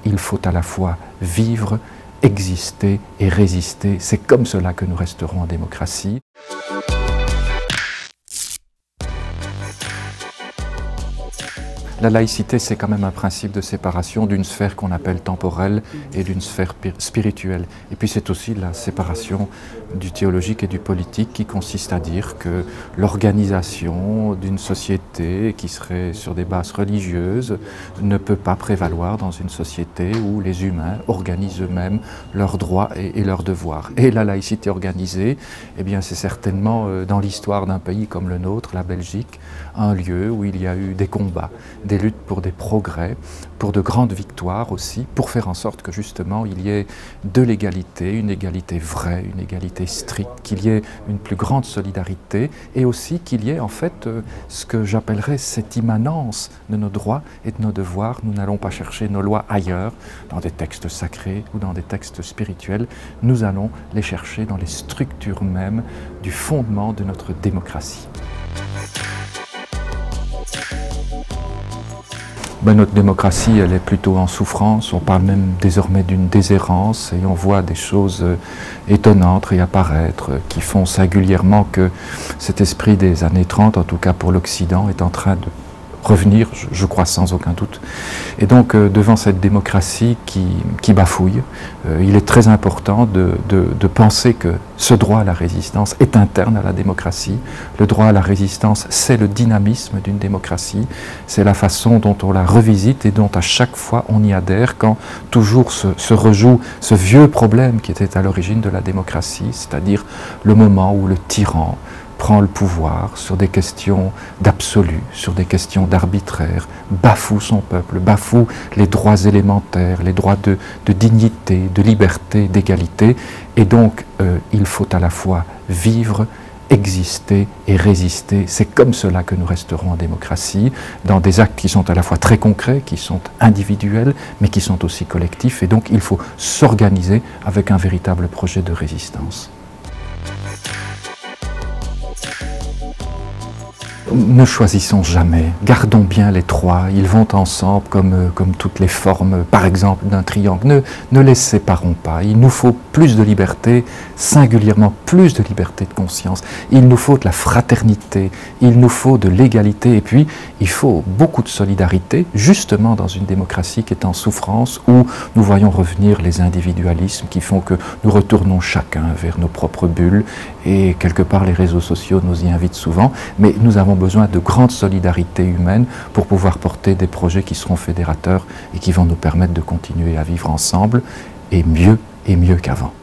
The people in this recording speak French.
il faut à la fois vivre, exister et résister. C'est comme cela que nous resterons en démocratie. La laïcité, c'est quand même un principe de séparation d'une sphère qu'on appelle temporelle et d'une sphère spirituelle. Et puis c'est aussi la séparation du théologique et du politique qui consiste à dire que l'organisation d'une société qui serait sur des bases religieuses ne peut pas prévaloir dans une société où les humains organisent eux-mêmes leurs droits et leurs devoirs. Et la laïcité organisée, eh bien c'est certainement dans l'histoire d'un pays comme le nôtre, la Belgique, un lieu où il y a eu des combats, des luttes pour des progrès, pour de grandes victoires aussi, pour faire en sorte que justement il y ait de l'égalité, une égalité vraie, une égalité stricte, qu'il y ait une plus grande solidarité et aussi qu'il y ait en fait ce que j'appellerais cette immanence de nos droits et de nos devoirs. Nous n'allons pas chercher nos lois ailleurs, dans des textes sacrés ou dans des textes spirituels, nous allons les chercher dans les structures mêmes du fondement de notre démocratie. Notre démocratie, elle est plutôt en souffrance, on parle même désormais d'une déshérence et on voit des choses étonnantes réapparaître qui font singulièrement que cet esprit des années 30, en tout cas pour l'Occident, est en train de revenir, je crois sans aucun doute. Et donc devant cette démocratie qui bafouille, il est très important de penser que ce droit à la résistance est interne à la démocratie. Le droit à la résistance, c'est le dynamisme d'une démocratie, c'est la façon dont on la revisite et dont à chaque fois on y adhère quand toujours se rejoue ce vieux problème qui était à l'origine de la démocratie, c'est-à-dire le moment où le tyran prend le pouvoir sur des questions d'absolu, sur des questions d'arbitraire, bafoue son peuple, bafoue les droits élémentaires, les droits de dignité, de liberté, d'égalité. Et donc, il faut à la fois vivre, exister et résister. C'est comme cela que nous resterons en démocratie, dans des actes qui sont à la fois très concrets, qui sont individuels, mais qui sont aussi collectifs. Et donc, il faut s'organiser avec un véritable projet de résistance. Ne choisissons jamais, gardons bien les trois, ils vont ensemble comme toutes les formes, par exemple, d'un triangle. Ne les séparons pas, il nous faut plus de liberté, singulièrement plus de liberté de conscience. Il nous faut de la fraternité, il nous faut de l'égalité et puis il faut beaucoup de solidarité, justement dans une démocratie qui est en souffrance, où nous voyons revenir les individualismes qui font que nous retournons chacun vers nos propres bulles et quelque part les réseaux sociaux nous y invitent souvent, mais nous avons besoin de grande solidarité humaine pour pouvoir porter des projets qui seront fédérateurs et qui vont nous permettre de continuer à vivre ensemble et mieux qu'avant.